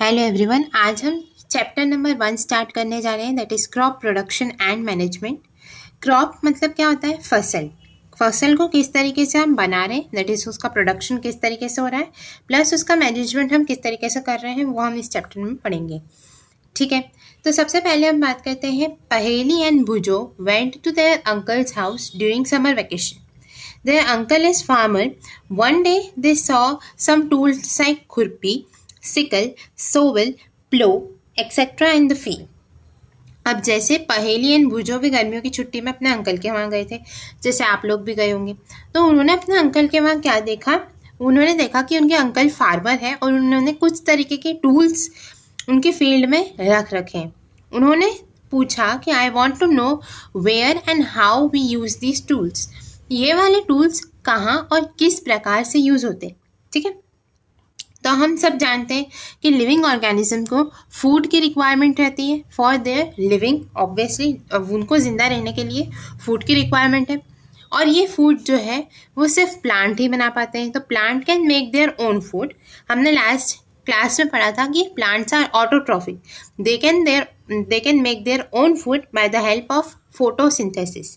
Hello everyone, आज हम chapter number 1 start करने जा रहे हैं, that is crop production and management. Crop मतलब क्या होता है? फसल को किस तरीके से हम बना रहे हैं, दैट इज़ उसका प्रोडक्शन किस तरीके से हो रहा है, प्लस उसका मैनेजमेंट हम किस तरीके से कर रहे हैं, वो हम इस चैप्टर में पढ़ेंगे। ठीक है, तो सबसे पहले हम बात करते हैं। Paheli and Boojho went to their uncle's house during summer vacation. Their uncle is farmer. One day they saw some tools like khurpi, sickle, shovel, plow, etc. in the field. अब जैसे पहेली एंड भुजो भी गर्मियों की छुट्टी में अपने अंकल के वहाँ गए थे, जैसे आप लोग भी गए होंगे, तो उन्होंने अपने अंकल के वहाँ क्या देखा? उन्होंने देखा कि उनके अंकल फार्मर है और उन्होंने कुछ तरीके के टूल्स उनके फील्ड में रख रखे हैं। उन्होंने पूछा कि I want to know where and how we use these tools. ये वाले टूल्स कहाँ और किस प्रकार से यूज़ होते हैं। ठीक है, तो हम सब जानते हैं कि लिविंग ऑर्गेनिज्म को फूड की रिक्वायरमेंट रहती है फॉर देयर लिविंग। ऑब्वियसली उनको ज़िंदा रहने के लिए फूड की रिक्वायरमेंट है, और ये फूड जो है वो सिर्फ प्लांट ही बना पाते हैं। तो plant can make their own food. हमने लास्ट क्लास में पढ़ा था कि plants are autotrophic, they can make their own food by the help of photosynthesis.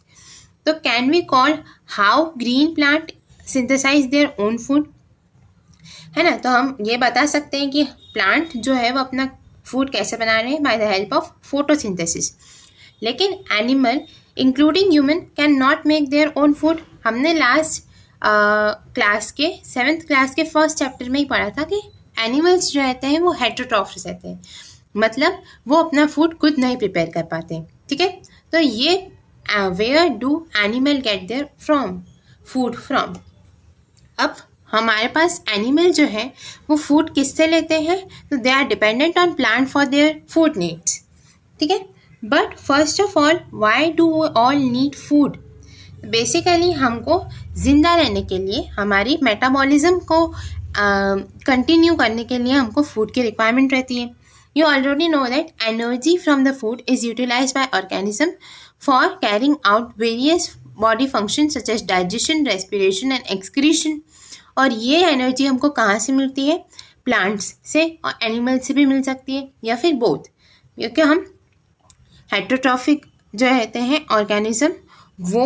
तो can we call how green plant synthesize their own food, है ना? तो हम ये बता सकते हैं कि प्लांट जो है वो अपना फूड कैसे बना रहे हैं, by the help of photosynthesis. लेकिन animal including human can not make their own food. हमने लास्ट क्लास के 7th क्लास के फर्स्ट चैप्टर में ही पढ़ा था कि एनिमल्स जो रहते हैं वो हेटेरोट्रॉफ्स रहते हैं, मतलब वो अपना फूड खुद नहीं प्रिपेयर कर पाते हैं। ठीक है, तो ये where do animal get their food from. अब हमारे पास एनिमल जो है वो फूड किससे लेते हैं? तो they are dependent on plant for their food needs. ठीक है, but first of all why do we all need food? Basically हमको जिंदा रहने के लिए, हमारी मेटाबॉलिज्म को कंटिन्यू करने के लिए हमको फूड की रिक्वायरमेंट रहती है। You already know that energy from the food is utilized by organism for carrying out various body functions such as digestion, respiration and excretion. और ये एनर्जी हमको कहाँ से मिलती है? प्लांट्स से और एनिमल्स से भी मिल सकती है, या फिर बोथ, क्योंकि हम हेटेरोट्रॉफिक जो रहते हैं ऑर्गेनिज्म वो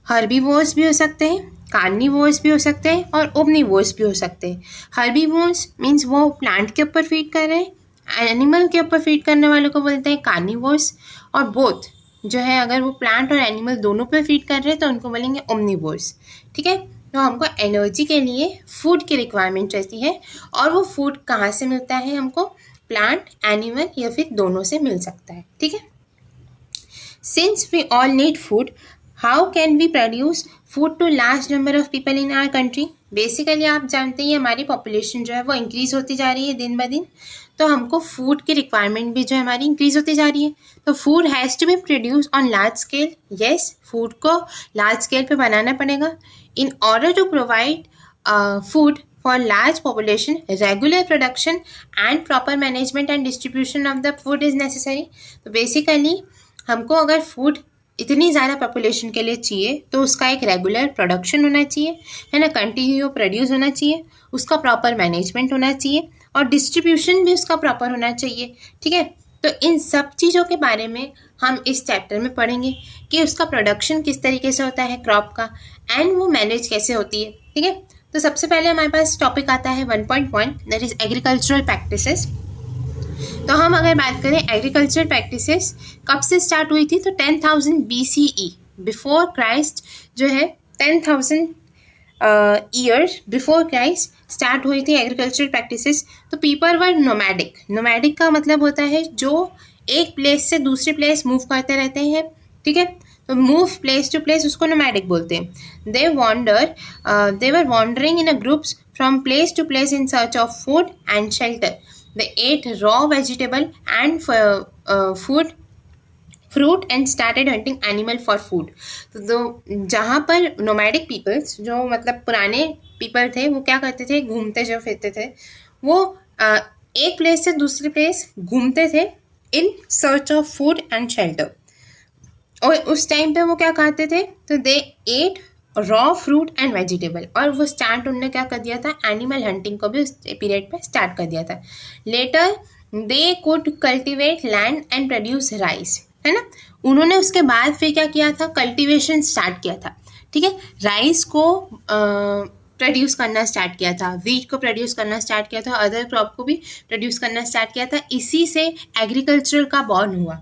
हर्बीवोर्स भी हो सकते हैं, कार्निवोर्स भी हो सकते हैं और ओमनिवोर्स भी हो सकते हैं। हर्बीवोर्स मीन्स वो प्लांट के ऊपर फीड कर रहे हैं, एनिमल के ऊपर फीड करने वालों को बोलते हैं कार्निवोर्स, और बोथ जो है अगर वो प्लांट और एनिमल दोनों पे फीड कर रहे हैं तो उनको बोलेंगे ओमनिवोर्स। ठीक है, तो हमको एनर्जी के लिए फूड की रिक्वायरमेंट रहती है, और वो फूड कहाँ से मिलता है? हमको प्लांट, एनिमल या फिर दोनों से मिल सकता है। ठीक है, since we all need food, how can we produce food to large number of people in our country? Basically आप जानते हैं हमारी पॉपुलेशन जो है वो इंक्रीज होती जा रही है दिन ब दिन, तो हमको फूड की रिक्वायरमेंट भी जो है हमारी इंक्रीज होती जा रही है। तो food has to be produce on large scale. Yes, food को लार्ज स्केल पे बनाना पड़ेगा। In order to provide food for large population, regular production and proper management and distribution of the food is necessary. तो basically हमको अगर food इतनी ज़्यादा population के लिए चाहिए तो उसका एक रेगुलर प्रोडक्शन होना चाहिए, है ना, कंटिन्यू प्रोड्यूस होना चाहिए, उसका प्रॉपर मैनेजमेंट होना चाहिए और डिस्ट्रीब्यूशन भी उसका प्रॉपर होना चाहिए। ठीक है, तो इन सब चीज़ों के बारे में हम इस चैप्टर में पढ़ेंगे कि उसका प्रोडक्शन किस तरीके से होता है क्रॉप का, एंड वो मैनेज कैसे होती है। ठीक है, तो सबसे पहले हमारे पास टॉपिक आता है 1.1, दैट इज़ एग्रीकल्चरल प्रैक्टिसेस। तो हम अगर बात करें एग्रीकल्चर प्रैक्टिसेस कब से स्टार्ट हुई थी, तो 10,000 BCE, बिफोर क्राइस्ट जो है 10,000 ईयर्स बिफोर क्राइस्ट स्टार्ट हुई थी एग्रीकल्चर प्रैक्टिसेस। तो पीपल वर नोमैडिक। नोमैडिक का मतलब होता है जो एक प्लेस से दूसरे प्लेस मूव करते रहते हैं। ठीक है, तो मूव प्लेस टू प्लेस उसको नोमैडिक बोलते हैं। They were wandering in a groups from place to place in search of food and shelter. They ate raw vegetable and fruit and started hunting animal for food. तो जहाँ पर nomadic peoples, जो मतलब पुराने people थे, वो क्या करते थे? घूमते जो फिरते थे, वो एक प्लेस से दूसरे प्लेस घूमते थे in search of food and shelter। और उस टाइम पे वो क्या खाते थे? तो they ate raw fruit and vegetable, और वो स्टार्ट उन्होंने क्या कर दिया था, एनिमल हंटिंग को भी उस पीरियड पे स्टार्ट कर दिया था। Later they could cultivate land and produce rice, है ना। उन्होंने उसके बाद फिर क्या किया था, कल्टिवेशन स्टार्ट किया था, ठीक है। राइस को प्रोड्यूस करना स्टार्ट किया था, वीट को प्रोड्यूस करना स्टार्ट किया था, अदर क्रॉप को भी प्रोड्यूस करना स्टार्ट किया था। इसी से एग्रीकल्चर का बॉर्न हुआ,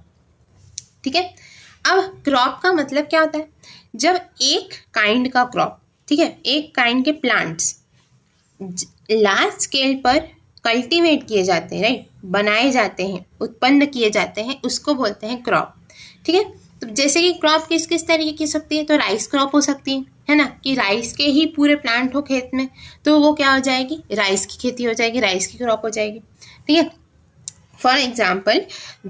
ठीक है। अब क्रॉप का मतलब क्या होता है, जब एक काइंड का क्रॉप, ठीक है, एक काइंड के प्लांट्स लार्ज स्केल पर कल्टीवेट किए जाते हैं, राइट, बनाए जाते हैं, उत्पन्न किए जाते हैं, उसको बोलते हैं क्रॉप, ठीक है। तो जैसे कि क्रॉप किस किस तरीके की हो सकती है, तो राइस क्रॉप हो सकती है ना, कि राइस के ही पूरे प्लांट हो खेत में, तो वो क्या हो जाएगी, राइस की खेती हो जाएगी, राइस की क्रॉप हो जाएगी, ठीक है। For example,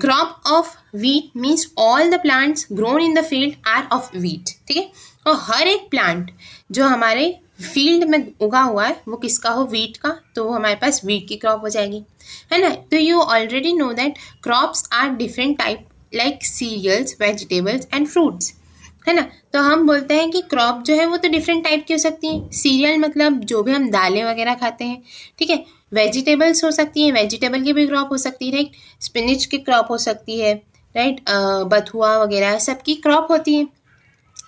crop of wheat means all the plants grown in the field are of wheat, ठीक है। और हर एक प्लांट जो हमारे फील्ड में उगा हुआ है वो किसका हो, व्हीट का, तो वो हमारे पास व्हीट की क्रॉप हो जाएगी, है ना। तो you already know that crops are different type like cereals, vegetables and fruits, है ना। तो हम बोलते हैं कि क्रॉप जो है वो तो डिफरेंट टाइप की हो सकती है। सीरियल मतलब जो भी हम दालें वगैरह खाते हैं, ठीक है। वेजिटेबल्स हो सकती हैं, वेजिटेबल की भी क्रॉप हो सकती है, राइट। स्पिनिच की क्रॉप हो सकती है, राइट, बथुआ वगैरह सबकी क्रॉप होती है।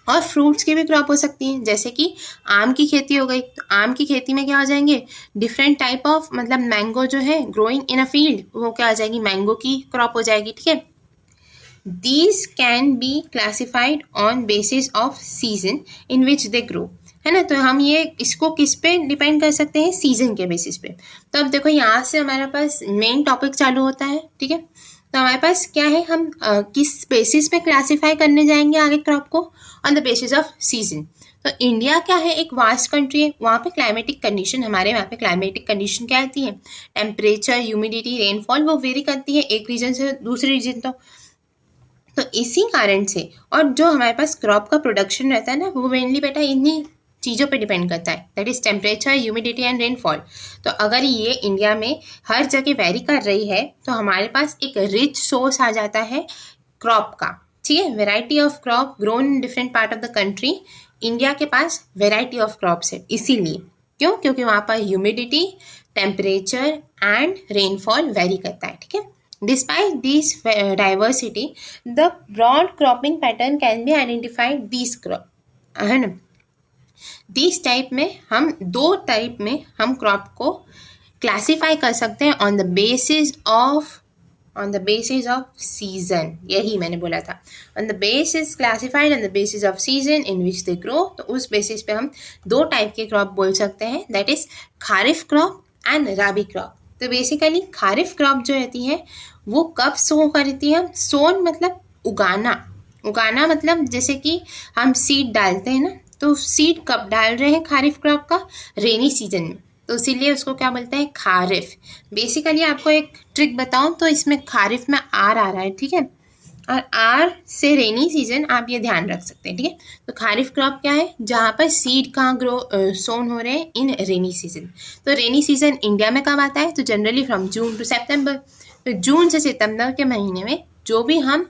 और फ्रूट्स की भी क्रॉप हो सकती हैं, जैसे कि आम की खेती हो गई, तो आम की खेती में क्या हो जाएंगे, डिफरेंट टाइप ऑफ, मतलब मैंगो जो है ग्रोइंग इन अ फील्ड, वो क्या आ जाएगी, मैंगो की क्रॉप हो जाएगी, ठीक है। These can be classified on basis of season in which they grow, है ना। तो हम ये इसको किस पे डिपेंड कर सकते हैं, सीजन के बेसिस पे। तो अब देखो यहाँ से हमारे पास मेन टॉपिक चालू होता है, ठीक है। तो हमारे पास क्या है, हम किस बेसिस पे क्लासीफाई करने जाएंगे आगे क्रॉप को, on the basis off season. तो इंडिया क्या है, एक वास्ट कंट्री है, वहाँ पे क्लाइमेटिक कंडीशन, हमारे वहाँ पे क्लाइमेटिक कंडीशन क्या आती है, टेम्परेचर, ह्यूमिडिटी, रेनफॉल, वो वेरी करती है एक रीजन से दूसरे रीजन। तो इसी कारण से, और जो हमारे पास क्रॉप का प्रोडक्शन रहता है ना, वो मेनली बेटा इन्हीं चीज़ों पे डिपेंड करता है, that is temperature, humidity and rainfall. तो अगर ये इंडिया में हर जगह वेरी कर रही है, तो हमारे पास एक रिच सोर्स आ जाता है क्रॉप का, ठीक है। Variety of crop grown in different part of the country, India के पास वेराइटी ऑफ क्रॉप्स है, इसीलिए क्यों, क्योंकि वहाँ पर humidity, temperature and rainfall very करता है, ठीक है। Despite this diversity, the broad cropping pattern can be identified these crop, है ना। दिस टाइप में हम दो टाइप में हम क्रॉप को क्लासीफाई कर सकते हैं on the basis off season, यही मैंने बोला था, on the basis classified on the basis off season in which they grow. तो उस बेसिस पे हम दो टाइप के क्रॉप बोल सकते हैं, that is kharif crop and rabi crop. तो बेसिकली खारिफ क्रॉप जो रहती है वो कब सो करती है, सोन मतलब उगाना मतलब जैसे कि हम सीड डालते हैं ना, तो सीड कब डाल रहे हैं खारिफ क्रॉप का, रेनी सीजन में, तो इसीलिए उसको क्या बोलते हैं, खारिफ। बेसिकली आपको एक ट्रिक बताऊं तो इसमें खारिफ में आर आ रहा है, ठीक है, और आर से रेनी सीजन आप ये ध्यान रख सकते हैं, ठीक है। तो खारिफ क्रॉप क्या है, जहाँ पर सीड कहाँ सोन हो रहे हैं, इन रेनी सीजन। तो रेनी सीजन इंडिया में कब आता है, तो जनरली फ्रॉम जून टू सितंबर। तो जून से सितंबर के महीने में जो भी हम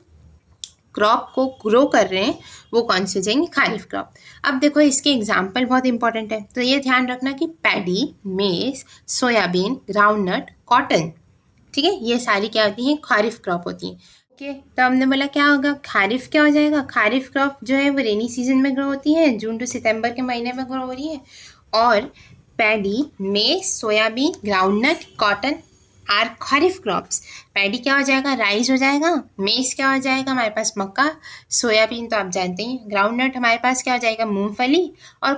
क्रॉप को ग्रो कर रहे हैं वो कौन से जाएंगे, खारिफ क्रॉप। अब देखो इसके एग्जाम्पल बहुत इंपॉर्टेंट है, तो ये ध्यान रखना कि paddy, maize, soybean, groundnut, cotton, ठीक है, ये सारी क्या होती हैं, खारिफ क्रॉप होती हैं। ओके, तो हमने बोला क्या होगा, खारिफ क्या हो जाएगा, खारिफ क्रॉप जो है वो रेनी सीजन में ग्रो होती है, जून टू सितंबर के महीने में ग्रो हो रही है। और paddy, maize, soybean, groundnut, cotton are kharif crops. Paddy क्या हो जाएगा, राइस हो जाएगा, मेज क्या हो जाएगा हमारे पास, मक्का, सोयाबीन तो आप जानते हैं, ग्राउंडनट हमारे पास क्या हो जाएगा, मूंगफली, और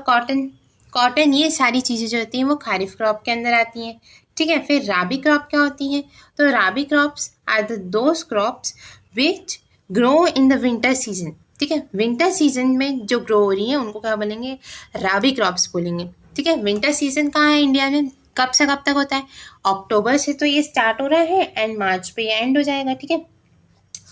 कॉटन ये सारी चीज़ें जो होती हैं वो खारिफ क्रॉप के अंदर आती हैं, ठीक है। फिर राबी क्रॉप क्या होती है, तो rabi crops are those crops which grow in the winter season, ठीक है। विंटर सीजन में जो ग्रो हो रही है उनको क्या बोलेंगे, राबी क्रॉप्स बोलेंगे, ठीक है। विंटर सीजन कहाँ है इंडिया में, कब से कब तक होता है, अक्टूबर से तो ये स्टार्ट हो रहा है एंड मार्च पे ये एंड हो जाएगा, ठीक है,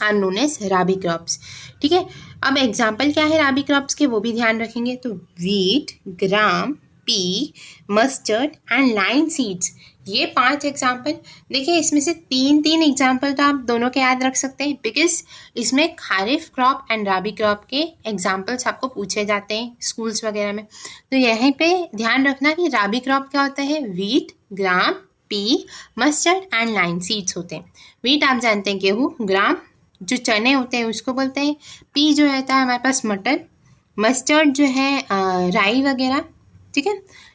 are known as rabi crops, ठीक है। अब एग्जाम्पल क्या है राबी क्रॉप्स के, वो भी ध्यान रखेंगे। तो wheat, gram, P, mustard and line seeds, ये 5 एग्जाम्पल देखिए, इसमें से 3 एग्जाम्पल तो आप दोनों के याद रख सकते हैं, बिकॉज इसमें kharif crop and rabi crop के एग्जाम्पल्स आपको पूछे जाते हैं स्कूल्स वगैरह में। तो यहीं पे ध्यान रखना कि राबी क्रॉप क्या होता है, wheat, gram, P, mustard and line seeds होते हैं। वीट आप जानते हैं गेहूँ, ग्राम जो चने होते हैं उसको बोलते हैं, पी जो रहता है हमारे पास मटर, मस्टर्ड जो है राई वगैरह, ठीक है।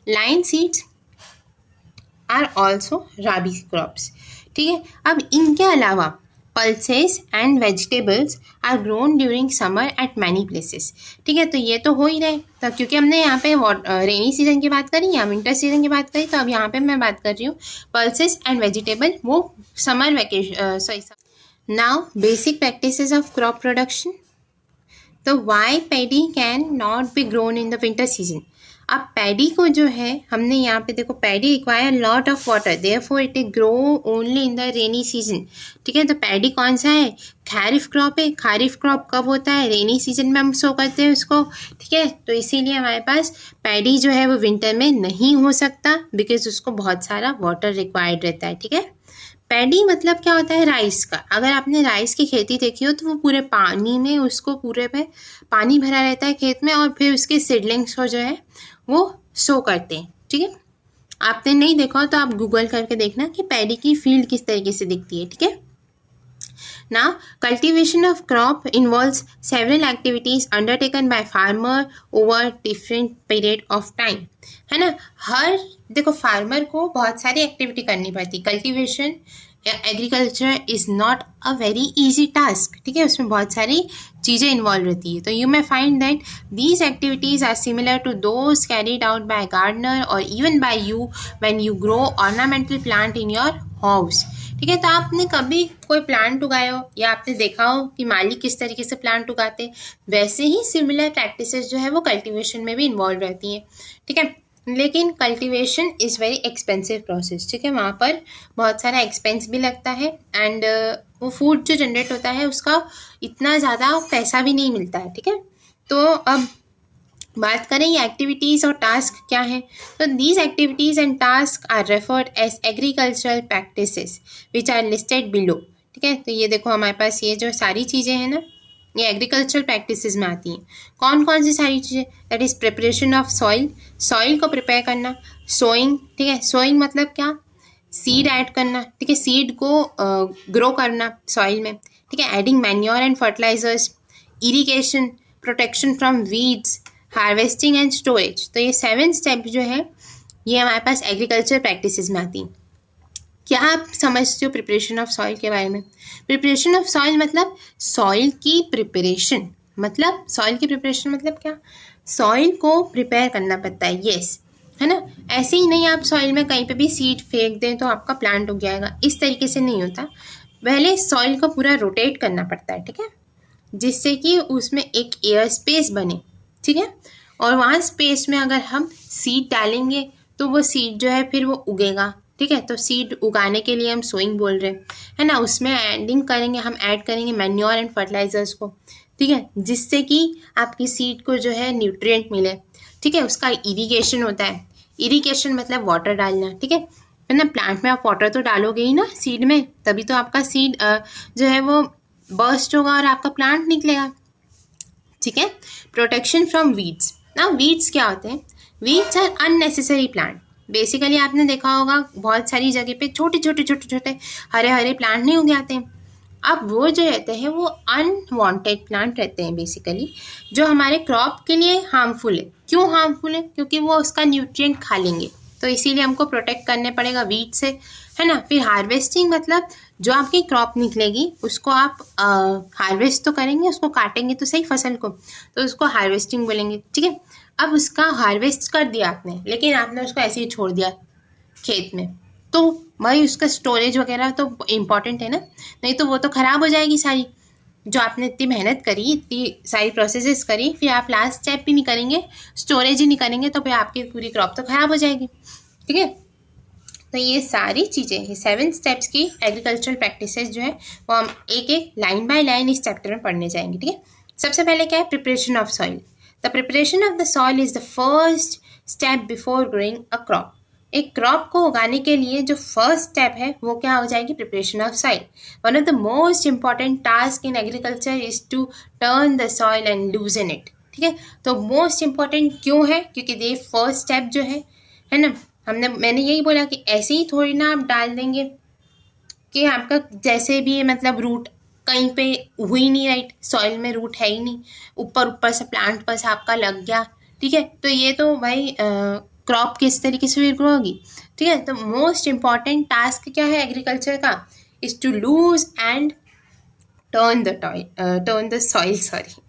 Linseeds are also rabi crops, ठीक है। अब इनके अलावा pulses and vegetables are grown during summer at many places, ठीक है। तो ये तो हो ही रहे, तो क्योंकि हमने यहाँ पे रेनी सीजन की बात करी या विंटर सीजन की बात करी, तो अब यहाँ पे मैं बात कर रही हूँ पल्सेस एंड वेजिटेबल, वो summer vacation. Now basic practices of crop production. तो why paddy can not be grown in the winter season. अब पैडी को जो है हमने यहाँ पे देखो, paddy require lot of water, therefore it grow only in the rainy season, ठीक है। तो पैडी कौन सा है, खरीफ क्रॉप है। खरीफ क्रॉप कब होता है, रेनी सीजन में हम सो करते हैं उसको, ठीक है। तो इसीलिए हमारे पास पैडी जो है वो विंटर में नहीं हो सकता, बिकॉज उसको बहुत सारा वाटर रिक्वायर्ड रहता है, ठीक है। पैडी मतलब क्या होता है, राइस का। अगर आपने राइस की खेती देखी हो तो वो पूरे पानी में, उसको पूरे में पानी भरा रहता है खेत में, और फिर उसके सीडलिंग्स को जो है वो सो करते हैं, ठीक है। आपने नहीं देखा हो तो आप गूगल करके देखना कि पैडी की फील्ड किस तरीके से दिखती है, ठीक है। Now, cultivation of crop involves several activities undertaken by farmer over different period of time, है ना। हर देखो फार्मर को बहुत सारी एक्टिविटी करनी पड़ती। Cultivation agriculture is not a very easy task, ठीक है। उसमें बहुत सारी चीज़ें इन्वॉल्व रहती है। तो you may find that these activities are similar to those carried out by gardener और even by you when you grow ornamental plant in your house, ठीक है। तो आपने कभी कोई प्लांट उगाया हो या आपने देखा हो कि माली किस तरीके से प्लांट उगाते, वैसे ही सिमिलर प्रैक्टिसेस जो है वो कल्टीवेशन में भी इन्वॉल्व रहती हैं, ठीक है। लेकिन cultivation is very expensive process, ठीक है। वहाँ पर बहुत सारा एक्सपेंस भी लगता है, एंड वो फूड जो जनरेट होता है उसका इतना ज़्यादा पैसा भी नहीं मिलता है, ठीक है। तो अब बात करें ये एक्टिविटीज़ और टास्क क्या हैं, तो these activities and task are referred as agricultural practices which are listed below, ठीक है। तो ये देखो हमारे पास ये जो सारी चीज़ें हैं ना, ये एग्रीकल्चरल प्रैक्टिसेस में आती हैं। कौन कौन सी सारी चीज़ें, that is preparation of soil, soil को प्रिपेयर करना, सोइंग, ठीक है। सोइंग मतलब क्या, सीड ऐड करना, ठीक है, सीड को ग्रो करना सॉइल में, ठीक है। Adding manure and fertilisers, irrigation, protection from weeds, harvesting and storage. तो ये 7 स्टेप जो है ये हमारे पास एग्रीकल्चर प्रैक्टिसेस में आती हैं। क्या आप समझते हो प्रिपरेशन ऑफ सॉइल के बारे में? प्रिपरेशन ऑफ सॉइल मतलब सॉइल की प्रिपरेशन, मतलब सॉइल की प्रिपरेशन मतलब क्या, सॉइल को प्रिपेयर करना पड़ता है, यस, है ना। ऐसे ही नहीं आप सॉइल में कहीं पे भी सीड फेंक दें तो आपका प्लांट उग जाएगा, इस तरीके से नहीं होता। पहले सॉइल को पूरा रोटेट करना पड़ता है, ठीक है, जिससे कि उसमें एक एयर स्पेस बने, ठीक है। और वहाँ स्पेस में अगर हम सीड डालेंगे तो वो सीड जो है फिर वो उगेगा, ठीक है। तो सीड उगाने के लिए हम सोइंग बोल रहे हैं, है ना। उसमें एडिंग करेंगे, हम ऐड करेंगे मैन्योर एंड फर्टिलाइजर्स को, ठीक है, जिससे कि आपकी सीड को जो है न्यूट्रिएंट मिले, ठीक है। उसका इरिगेशन होता है, इरिगेशन मतलब वाटर डालना, ठीक है ना। प्लांट में आप वाटर तो डालोगे ही ना सीड में, तभी तो आपका सीड जो है वो बर्स्ट होगा और आपका प्लांट निकलेगा, ठीक है। Protection from weeds. ना वीड्स क्या होते हैं, weeds are unnecessary plant. Basically आपने देखा होगा बहुत सारी जगह पे छोटे छोटे हरे हरे प्लांट नहीं उग जाते हैं। अब वो जो रहते हैं वो अनवांटेड प्लांट रहते हैं बेसिकली, जो हमारे क्रॉप के लिए हार्मफुल है। क्यों हार्मफुल है, क्योंकि वो उसका न्यूट्रिएंट खा लेंगे, तो इसीलिए हमको प्रोटेक्ट करने पड़ेगा वीड से, है ना। फिर हार्वेस्टिंग मतलब जो आपकी क्रॉप निकलेगी उसको आप हार्वेस्ट तो करेंगे, उसको काटेंगे तो सही फसल को, तो उसको हार्वेस्टिंग बोलेंगे, ठीक है। अब उसका हार्वेस्ट कर दिया आपने, लेकिन आपने उसको ऐसे ही छोड़ दिया खेत में, तो भाई उसका स्टोरेज वगैरह तो इम्पॉर्टेंट है ना, नहीं तो वो तो ख़राब हो जाएगी सारी। जो आपने इतनी मेहनत करी, इतनी सारी प्रोसेसेस करी, फिर आप लास्ट स्टेप भी नहीं करेंगे, स्टोरेज ही नहीं करेंगे, तो फिर आपकी पूरी क्रॉप तो ख़राब हो जाएगी, ठीक है। तो ये सारी चीज़ें, ये 7 स्टेप्स की एग्रीकल्चरल प्रैक्टिसेस जो है वो हम एक एक लाइन बाय लाइन इस चैप्टर में पढ़ने जाएंगे, ठीक है। सबसे पहले क्या है, preparation of soil. The preparation of the soil is the first step before growing a crop. एक क्रॉप को उगाने के लिए जो फर्स्ट स्टेप है वो क्या हो जाएगी, preparation of soil. One of the most important task in agriculture is to turn the soil and loosen it. ठीक है, तो मोस्ट इंपॉर्टेंट क्यों है, क्योंकि ये फर्स्ट स्टेप जो है ना, मैंने यही बोला कि ऐसे ही थोड़ी ना आप डाल देंगे कि आपका जैसे भी मतलब रूट कहीं पे हुई नहीं, राइट, सॉइल में रूट है ही नहीं, ऊपर से प्लांट पर से आपका लग गया। ठीक है, तो ये तो भाई क्रॉप किस तरीके से ग्रो होगी। ठीक है, तो मोस्ट इम्पॉर्टेंट टास्क क्या है एग्रीकल्चर का, is to loose and turn the soil, sorry.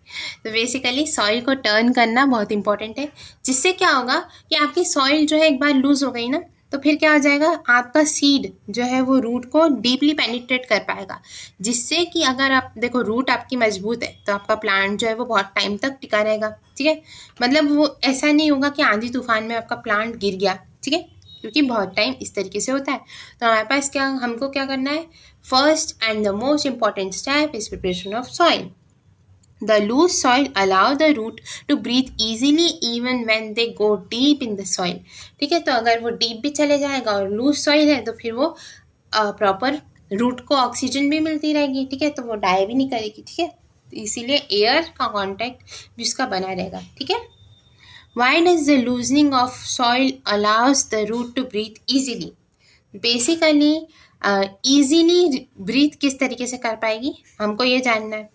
तो बेसिकली सॉइल को टर्न करना बहुत इंपॉर्टेंट है, जिससे क्या होगा कि आपकी सॉइल जो है एक बार लूज हो गई ना, तो फिर क्या हो जाएगा, आपका सीड जो है वो रूट को डीपली पेनिट्रेट कर पाएगा, जिससे कि अगर आप देखो रूट आपकी मजबूत है तो आपका प्लांट जो है वो बहुत टाइम तक टिका रहेगा। ठीक है, मतलब वो ऐसा नहीं होगा कि आंधी तूफान में आपका प्लांट गिर गया। ठीक है, क्योंकि बहुत टाइम इस तरीके से होता है। तो हमारे पास हमको क्या करना है, first and the most important step is preparation of soil. The loose soil allow the root to breathe easily even when they go deep in the soil। ठीक है, तो अगर वो डीप भी चले जाएगा और लूज सॉइल है तो फिर वो प्रॉपर रूट को ऑक्सीजन भी मिलती रहेगी। ठीक है, तो वो डाई भी नहीं करेगी। ठीक है, तो इसीलिए एयर का कॉन्टैक्ट भी उसका बना रहेगा। ठीक है, Why does the loosening of soil allows the root to breathe easily? Basically, easily breathe किस तरीके से कर पाएगी, हमको ये जानना है।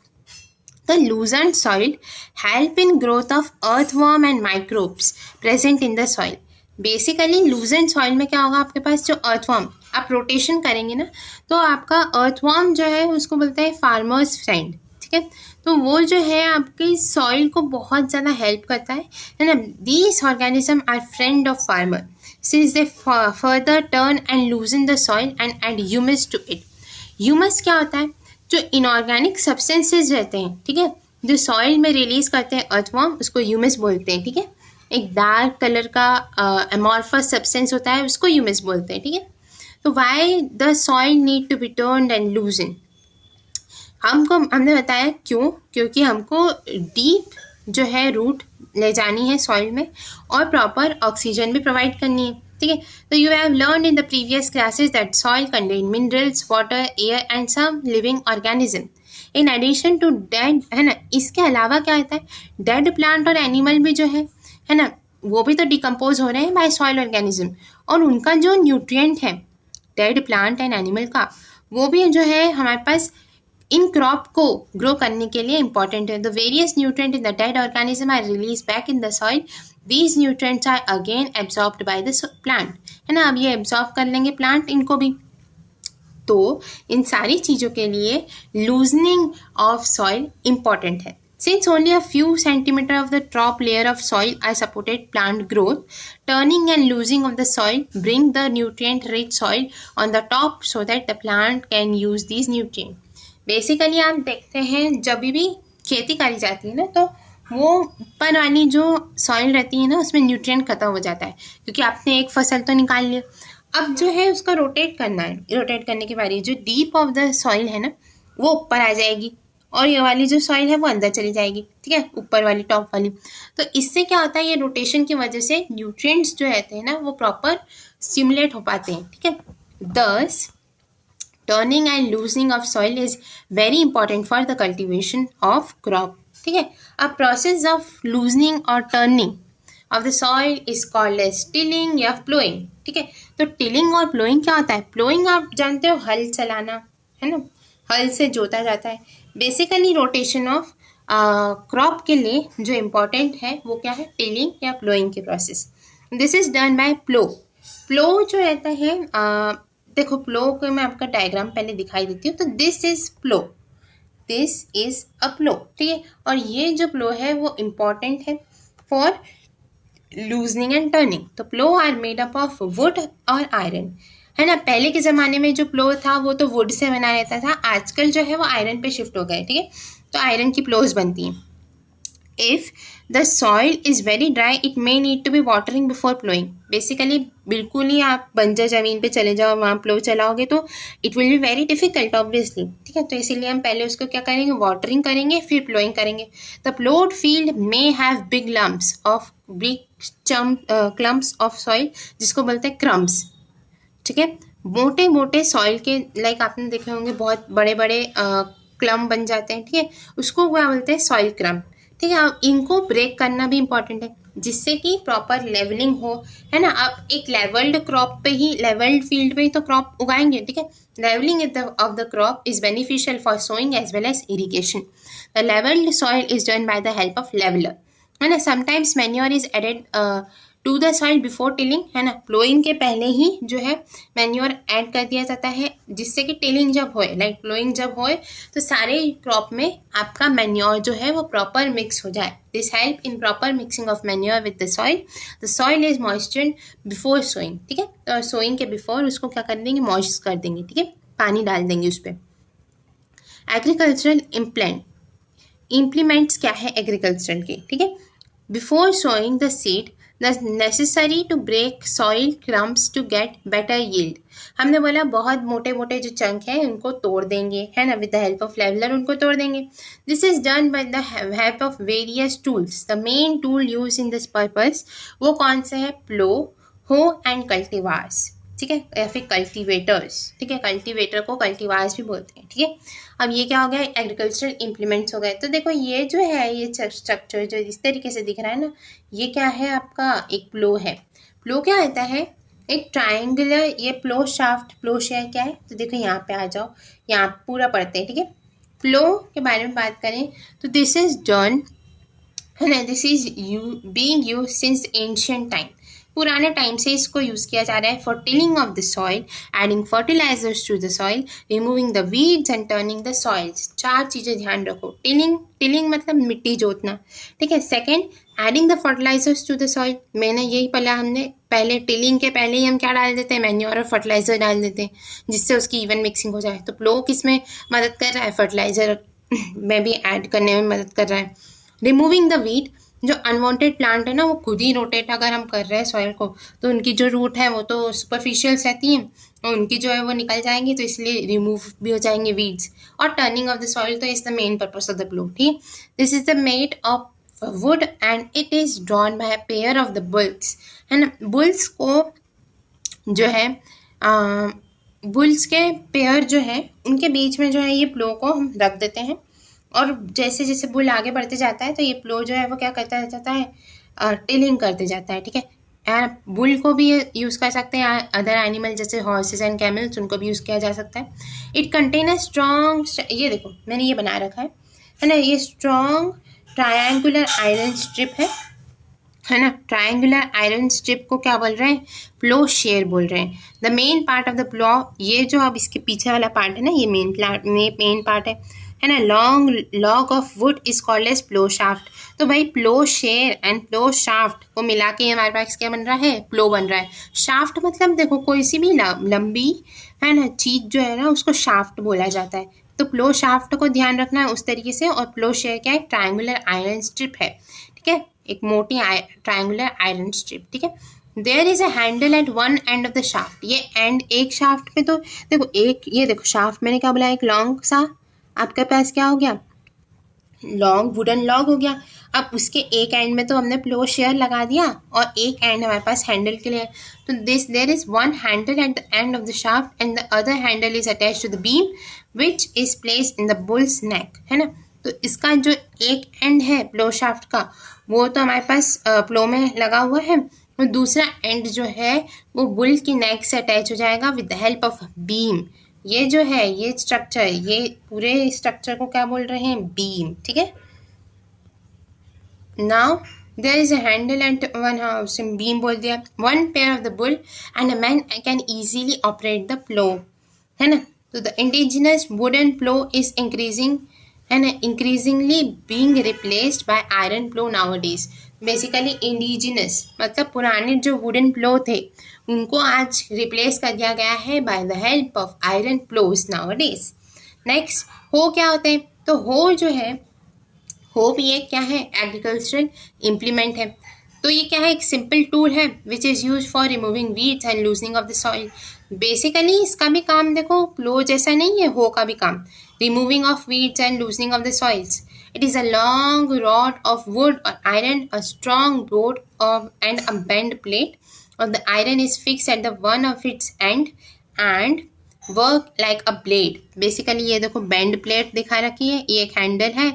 The loosened soil help in growth of earthworm and microbes present in the soil. Basically, loosened soil में क्या होगा, आपके पास जो earthworm, आप रोटेशन करेंगे ना, तो आपका earthworm जो है उसको बोलते हैं फार्मर्स फ्रेंड। ठीक है, तो वो जो है आपकी सॉइल को बहुत ज़्यादा हेल्प करता है ना। These organism are friend of farmer since they further turn and loosen the soil and add humus to it. Humus क्या होता है, जो इनऑर्गेनिक सब्सटेंसेज रहते हैं, ठीक है, जो सॉइल में रिलीज करते हैं अर्थवर्म, उसको ह्यूमस बोलते हैं। ठीक है, एक डार्क कलर का एमॉर्फस सब्सटेंस होता है, उसको ह्यूमस बोलते हैं। ठीक है, तो why the soil need to be turned and loosen, हमने बताया क्यों, क्योंकि हमको डीप जो है रूट ले जानी है सॉइल में और प्रॉपर ऑक्सीजन भी प्रोवाइड करनी है। ठीक है, तो you have learn in the previous classes that soil contain minerals, water, air and some living organism in addition to dead, है ना। इसके अलावा क्या होता है, डेड प्लांट और एनिमल भी जो है ना, वो भी तो डिकम्पोज हो रहे हैं बाय सॉइल ऑर्गेनिज्म, और उनका जो न्यूट्रिएंट है डेड प्लांट एंड एनिमल का, वो भी जो है हमारे पास इन क्रॉप को ग्रो करने के लिए इंपॉर्टेंट है। The various nutrient in the dead organism are release back in the soil. These nutrients are again absorbed by the plant, है ना। अब ये एब्जॉर्ब कर लेंगे प्लांट इनको भी। तो इन सारी चीज़ों के लिए लूजनिंग ऑफ सॉइल इंपॉर्टेंट है। Since only a few centimeters of the top layer of soil are supported plant growth, turning and loosening of the soil bring the nutrient-rich soil on the top so that the plant can use these nutrients. Basically आप देखते हैं जब भी खेती करी जाती है ना, तो वो ऊपर वाली जो सॉइल रहती है ना, उसमें न्यूट्रिएंट खत्म हो जाता है, क्योंकि आपने एक फसल तो निकाल लिया, अब जो है उसका रोटेट करना है। रोटेट करने के बाद जो डीप ऑफ द सॉइल है ना, वो ऊपर आ जाएगी और ये वाली जो सॉइल है वो अंदर चली जाएगी। ठीक है, ऊपर वाली, टॉप वाली। तो इससे क्या होता है, ये रोटेशन की वजह से न्यूट्रिएंट्स जो रहते हैं ना, वो प्रॉपर स्टिमुलेट हो पाते हैं। ठीक है, दस turning and loosening of soil is very important for the cultivation of crop. ठीक है, a process of loosening or turning of the soil is called as tilling या plowing. ठीक है, तो टिलिंग और प्लोइंग क्या होता है, प्लोइंग आप जानते हो हल चलाना, है ना, हल से जोता जाता है। बेसिकली रोटेशन ऑफ क्रॉप के लिए जो इम्पोर्टेंट है वो क्या है, टिलिंग या प्लोइंग के process. This is done by plough. Plough जो रहता है, देखो प्लो को मैं आपका डायग्राम पहले दिखाई देती हूँ। तो this is plough, this is a plough. ठीक है, और ये जो प्लो है वो इम्पॉर्टेंट है फॉर लूजनिंग एंड टर्निंग। तो plough are made up of wood और आयरन, है ना। पहले के ज़माने में जो प्लो था वो तो वुड से बना रहता था, आजकल जो है वो आयरन पे शिफ्ट हो गए। ठीक है, तो आयरन की प्लोज बनती हैं। if the soil is very dry it may need to be watering before plowing. Basically बिल्कुल ही आप बंजर ज़मीन पे चले जाओ वहाँ प्लो चलाओगे तो it will be very difficult obviously, ठीक है. तो इसीलिए हम पहले उसको क्या करेंगे, वाटरिंग करेंगे फिर प्लोइंग करेंगे. The प्लोड field may have big clumps of soil जिसको बोलते हैं क्रम्स, ठीक है. मोटे मोटे सॉइल के लाइक आपने देखे होंगे बहुत बड़े बड़े क्लम बन जाते हैं, ठीक है, उसको क्या बोलते हैं, सॉइल क्रम, ठीक है. अब इनको ब्रेक करना भी इंपॉर्टेंट है जिससे कि प्रॉपर लेवलिंग हो, है ना. आप एक लेवल्ड क्रॉप पे ही, लेवल्ड फील्ड पे ही तो क्रॉप उगाएंगे, ठीक है. Levelling of the crop is beneficial for sowing as well as irrigation. The levelled soil is done by the help of leveller, है ना. Sometimes manure is added to the soil before tilling, है ना. Ploughing के पहले ही जो है manure add कर दिया जाता है जिससे कि टिलिंग जब होए, लाइक प्लोइंग जब होए तो सारे क्रॉप में आपका मैन्योर जो है वो प्रॉपर मिक्स हो जाए. This help in proper mixing of manure with the soil. The soil is moistured before sowing, ठीक है. तो सोइंग के बिफोर उसको क्या कर देंगे, मॉइस्ट कर देंगे, ठीक है, पानी डाल देंगे उस पर. एग्रीकल्चरल इम्प्लीमेंट्स क्या है एग्रीकल्चरल के, ठीक है. Before sowing the seed necessary to break soil crumbs to get better yield. हमने बोला बहुत मोटे मोटे जो चंक हैं उनको तोड़ देंगे, है ना, with the help of leveler उनको तोड़ देंगे. This is done by the help of various tools. The main tool used in this purpose वो कौन से है, प्लो, hoe and cultivars, ठीक है, या फिर कल्टीवेटर्स, ठीक है. कल्टीवेटर को कल्टीवार्स भी बोलते हैं, ठीक है. अब ये क्या हो गया, एग्रीकल्चरल इम्प्लीमेंट्स हो गए. तो देखो ये जो है, ये स्ट्रक्चर जो इस तरीके से दिख रहा है ना, ये क्या है, आपका एक प्लो है. प्लो क्या होता है, एक ट्राइंगुलर, ये प्लो शाफ्ट, प्लो शेयर क्या है, तो देखो यहाँ पे आ जाओ, यहाँ पूरा पढ़ते हैं, ठीक है. प्लो के बारे में बात करें तो दिस इज डन, है ना, this is being used since ancient time. पुराने टाइम से इसको यूज़ किया जा रहा है for tilling of the soil, adding fertilisers to the soil, removing the weeds and turning the soils. 4 चीज़ें ध्यान रखो. टिलिंग मतलब मिट्टी जोतना, ठीक है. Second, adding the fertilisers to the soil. मैंने यही पढ़ा, हमने पहले टिलिंग के पहले ही हम क्या डाल देते हैं, मैन्योर और फर्टिलाइजर डाल देते हैं जिससे उसकी इवन मिक्सिंग हो जाए. तो प्लो किसमें मदद कर रहा है, फर्टिलाइजर में भी ऐड करने में मदद कर रहा है. रिमूविंग द वीड, जो अनवांटेड प्लांट है ना वो खुद ही रोटेट अगर हम कर रहे हैं सॉइल को तो उनकी जो रूट है वो तो सुपरफिशियल रहती हैं और उनकी जो है वो निकल जाएंगी, तो इसलिए रिमूव भी हो जाएंगे वीड्स. और टर्निंग ऑफ द सॉइल तो is the main purpose of the plough, ठीक. This is the made of wood and it is drawn by a pair of the bulls, है ना. बुल्स को जो है बुल्स के पेयर जो है उनके बीच में जो है ये प्लो को हम रख देते हैं और जैसे जैसे बुल आगे बढ़ते जाता है तो ये प्लो जो है वो क्या करता जाता है, टिलिंग करते जाता है, ठीक है. बुल को भी यूज़ कर सकते हैं, अदर एनिमल जैसे हॉर्सेस एंड कैमल्स उनको भी यूज़ किया जा सकता है. इट कंटेन अ स्ट्रॉन्ग, ये देखो मैंने ये बना रखा है ना, ये स्ट्रॉन्ग ट्रायंगुलर आयरन स्ट्रिप है ना. ट्रायंगुलर आयरन स्ट्रिप को क्या बोल रहे हैं, प्लो शेयर बोल रहे हैं. The main part of the plough, ये जो अब इसके पीछे वाला पार्ट है ना, ये मेन पार्ट है ना. Long log of wood is called as plough shaft. तो भाई plough share and plough shaft को मिला के हमारे पास क्या बन रहा है, प्लो बन रहा है. शाफ्ट मतलब देखो कोई सी भी लंबी है ना चीज जो है ना उसको शाफ्ट बोला जाता है. तो प्लो शाफ्ट को ध्यान रखना है उस तरीके से. और प्लो शेयर क्या है, ट्रायंगुलर आयरन स्ट्रिप है, ठीक है, एक मोटी ट्रायंगुलर आयरन स्ट्रिप, ठीक है. There is a handle at one end of the shaft. ये एंड एक शाफ्ट पे तो देखो एक, ये देखो शाफ्ट मैंने क्या बोला, एक लॉन्ग सा आपके पास क्या हो गया, लॉन्ग वुडन लॉग हो गया. अब उसके एक एंड में तो हमने प्लो शेयर लगा दिया और एक एंड हमारे पास हैंडल के लिए. तो there is one handle at the end of the shaft and the other handle is attached to the beam which is placed in the bulls neck, है ना. तो इसका जो एक एंड है प्लो शाफ्ट का वो तो हमारे पास प्लो में लगा हुआ है और दूसरा एंड जो है वो बुल की नेक से अटैच हो जाएगा with the help of beam. ये जो है ये स्ट्रक्चर, ये पूरे स्ट्रक्चर को क्या बोल रहे हैं, बीम, ठीक है. Now there is a handle and one beam बोल दिया. One pair of the bull and a man can easily operate the plough, है ना. तो the indigenous wooden plough is increasing, है ना, increasingly being replaced by iron plough nowadays. Basically indigenous मतलब पुराने जो वुडन प्लो थे उनको आज रिप्लेस कर दिया गया है by the help of iron ploughs nowadays. Next हो क्या होते हैं, तो हो जो है होप ये क्या है, एग्रीकल्चरल इम्प्लीमेंट है। तो ये क्या है, एक सिंपल टूल है which is use for removing weeds and loosening of the soil. Basically इसका भी काम देखो प्लो जैसा नहीं है, हो का भी काम, removing of weeds and loosening of the soils. It is a long rod of wood or iron, a strong board and a bent plate. Or the iron is fixed at the one of its end and work like a blade. Basically ये देखो bend plate दिखा रखी है, ये एक handle है,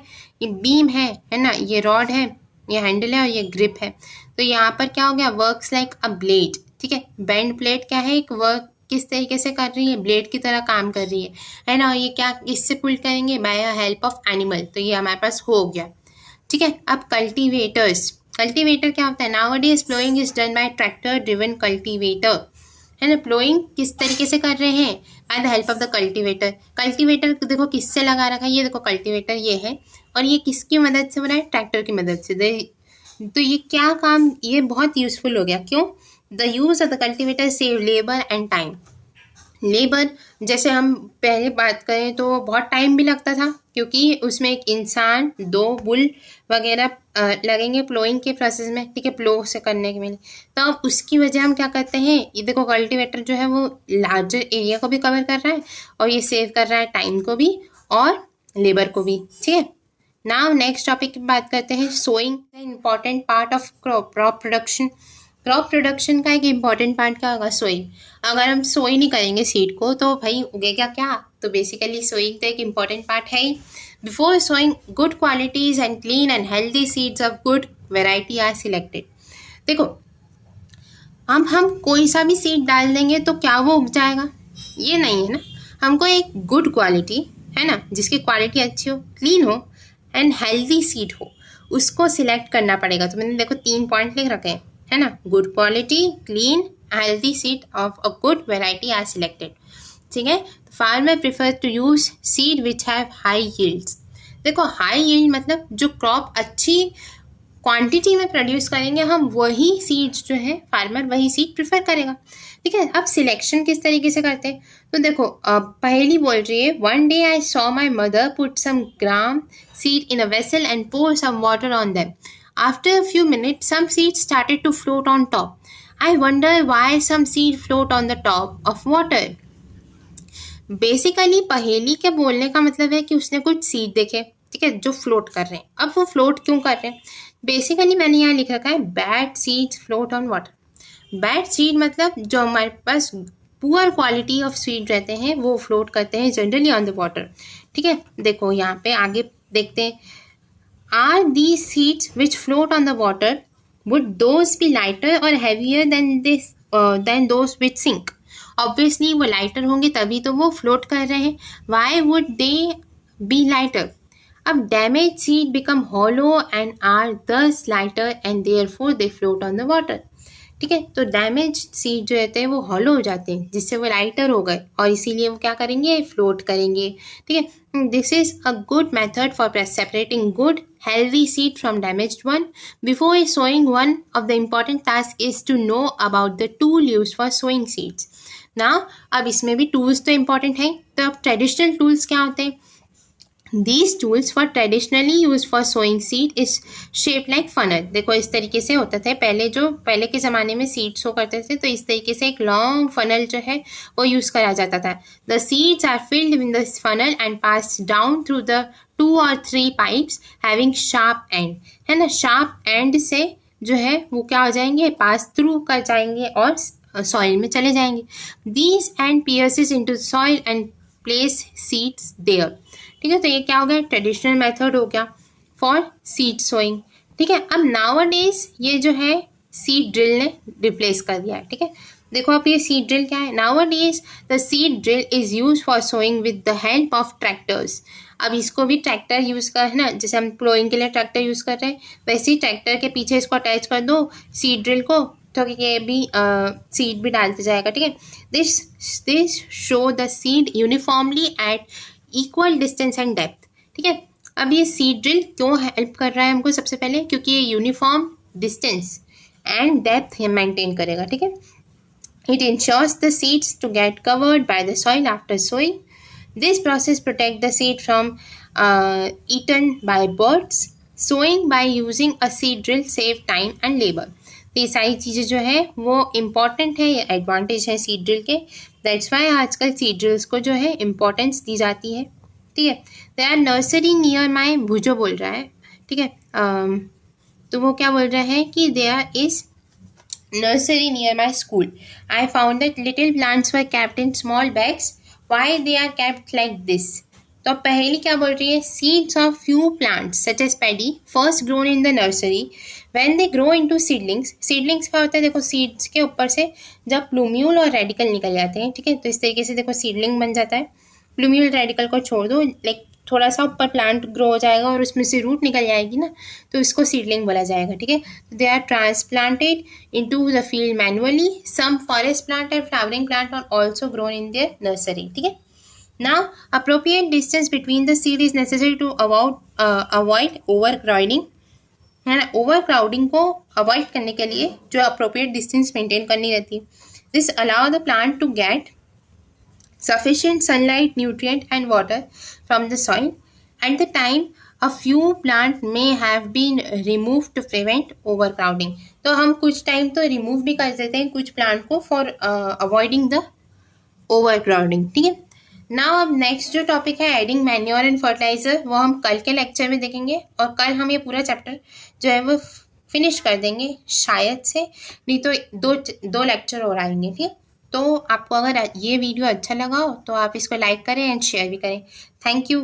ये beam है ना, ये रॉड है, ये हैंडल है और ये ग्रिप है। तो यहाँ पर क्या हो गया, वर्क्स लाइक अ ब्लेड। ठीक है, बेंड प्लेट क्या है, एक वर्क किस तरीके से कर रही है, ब्लेड की तरह काम कर रही है ना। ये क्या इससे पुल करेंगे, बाय हेल्प ऑफ एनिमल। तो ये हमारे पास हो गया। ठीक है, अब कल्टीवेटर्स। कल्टीवेटर क्या होता है, nowadays ploughing is done bye tractor driven cultivator, है ना। प्लोइंग किस तरीके से कर रहे हैं, by the help of the cultivator. Cultivator देखो किससे लगा रखा है, ये देखो कल्टीवेटर ये है, और ये किसकी मदद से हो रहा है, ट्रैक्टर की मदद से। तो ये क्या काम, ये बहुत यूजफुल हो गया। क्यों, the use of the cultivator save labour and time. Labour जैसे हम पहले बात करें तो बहुत टाइम भी लगता था, क्योंकि उसमें एक इंसान, दो बुल वगैरह लगेंगे प्लोइंग के प्रोसेस में। ठीक है, प्लो से करने के लिए। तो अब उसकी वजह हम क्या करते हैं, ये देखो कल्टिवेटर जो है वो लार्जर एरिया को भी कवर कर रहा है, और ये सेव कर रहा है टाइम को भी और लेबर को भी। ठीक है, नाउ नेक्स्ट टॉपिक की बात करते हैं, sowing, important part of crop production. Crop production का एक इम्पॉर्टेंट पार्ट क्या होगा, सोइंग। अगर हम सोई नहीं करेंगे सीड को तो भाई उगेगा क्या। तो बेसिकली सोइंग तो एक इम्पॉर्टेंट पार्ट है ही। Before sowing good qualities and clean and healthy seeds of good variety are selected. देखो अब हम कोई सा भी सीड डाल देंगे तो क्या वो उग जाएगा, ये नहीं है ना। हमको एक गुड क्वालिटी, है ना, जिसकी क्वालिटी अच्छी हो, क्लीन हो एंड हेल्दी सीड हो, उसको सिलेक्ट करना पड़ेगा। तो मैंने देखो 3 पॉइंट लिख रखे हैं, है ना। Good quality, clean, healthy seed of a good variety are selected. ठीक है, farmer prefer to use seed which have high yields. देखो हाई यील्ड मतलब जो क्रॉप अच्छी क्वांटिटी में प्रोड्यूस करेंगे हम, वही सीड्स जो है फार्मर वही सीड प्रेफर करेगा। ठीक है, अब सिलेक्शन किस तरीके से करते हैं, तो देखो पहली बोल रही है, one day I saw my mother put some gram seed in a vessel and pour some water on them. After a few minutes, some seeds started to float on top. I wonder why some seed float on the top of water. Basically, पहेली के बोलने का मतलब है कि उसने कुछ seed देखे, ठीक है, जो फ्लोट कर रहे हैं। अब वो फ्लोट क्यों कर रहे हैं, बेसिकली मैंने यहाँ लिख रखा है, bad seeds float on water. Bad seed मतलब जो हमारे पास पुअर क्वालिटी ऑफ सीड रहते हैं वो फ्लोट करते हैं जनरली ऑन द वाटर। ठीक है, देखो यहाँ पे आगे देखते हैं, are these seeds which float on the water, would those be lighter or heavier than those which sink? Obviously वो lighter होंगे तभी तो वो float कर रहे हैं। Why would they be lighter? अब damaged seed become hollow and are thus lighter and therefore they float on the water. ठीक है, तो डैमेज सीड जो रहते हैं वो हॉलो हो जाते हैं, जिससे वो लाइटर हो गए और इसीलिए वो क्या करेंगे, फ्लोट करेंगे। ठीक है, this is a good method for separating good healthy seed from damaged one. Before sowing one of the important task is to know about the tool use for sowing seeds. ना अब इसमें भी tools तो important हैं, तो अब traditional tools क्या होते हैं, These tools were traditionally used for sowing seed is shaped like funnel। देखो इस तरीके से होता था पहले के ज़माने में सीड सो करते थे, तो इस तरीके से एक लॉन्ग फनल जो है वो यूज़ करा जाता था। The seeds are filled in this funnel and passed down through the 2 or 3 pipes having sharp end, है ना। sharp end से जो है वो क्या हो जाएंगे, पास थ्रू कर जाएंगे और सॉइल में चले जाएंगे। These end pierces into soil and place seeds there। ठीक है, तो ये क्या हो गया, ट्रेडिशनल मेथड हो गया फॉर सीड सोइंग। ठीक है, अब नाउअडेज ये जो है सीड ड्रिल ने रिप्लेस कर दिया है। ठीक है, देखो अब ये सीड ड्रिल क्या है, nowadays the seed drill is use for sowing with the help of tractors. अब इसको भी ट्रैक्टर यूज कर, है ना, जैसे हम प्लोइंग के लिए ट्रैक्टर यूज कर रहे हैं, वैसे ही ट्रैक्टर के पीछे इसको अटैच कर दो सीड ड्रिल को, तो ये भी सीड भी डालते जाएगा। ठीक है, this show the seed uniformly eight equal distance and depth. ठीक है, अब ये सीड ड्रिल क्यों हेल्प कर रहा है हमको, सबसे पहले क्योंकि ये uniform distance and depth maintain करेगा। ठीक है, it ensures the seeds to get covered by the soil after sowing. This process protect the seed from eaten by birds. Sowing by using a seed drill save time and labour. तो ये सारी चीज़ें जो है वो important है, ये advantage है सीड ड्रिल के। दैट्स वाई आजकल सीड ड्रिल्स को जो है इम्पोर्टेंस दी जाती है। ठीक है, देयर नर्सरी नियर माई, भुजो बोल रहा है। ठीक है, तो वो क्या बोल रहा है कि there is nursery near my school. I found that little plants were kept in small bags. Why they are kept like this? तो पहली क्या बोल रही है, seeds of few plants such as paddy first grown in the nursery when they grow into seedlings. seedlings क्या होता है, देखो seeds के ऊपर से जब plumule और radical निकल जाते हैं, ठीक है, तो इस तरीके से देखो seedling बन जाता है। प्लूम्यूल रेडिकल को छोड़ दो, लाइक थोड़ा सा ऊपर प्लांट ग्रो हो जाएगा और उसमें से रूट निकल जाएगी ना, तो इसको सीडलिंग बोला जाएगा। ठीक है, they are transplanted into the field manually. Some forest plant and flowering plant are also grown in their nursery. ठीक है, now appropriate distance between the seed is necessary to avoid overcrowding, है ना। Over crowding को avoid करने के लिए जो appropriate distance maintain करनी रहती है। This allow the plant to get sufficient sunlight, nutrient and water from the soil. At the time, a few plant may have been removed to prevent overcrowding. तो हम कुछ टाइम तो remove भी कर देते हैं कुछ प्लांट को फॉर अवॉइडिंग द ओवरक्राउडिंग। ठीक है, नाउ अब नेक्स्ट जो टॉपिक है एडिंग मैन्योर एंड फर्टिलाइजर, वो हम कल के लेक्चर में देखेंगे और कल हम ये पूरा चैप्टर जो है वो फिनिश कर देंगे शायद से, नहीं तो दो लेक्चर और आएंगे। ठीक है, तो आपको अगर ये वीडियो अच्छा लगा हो तो आप इसको लाइक करें एंड शेयर भी करें। Thank you.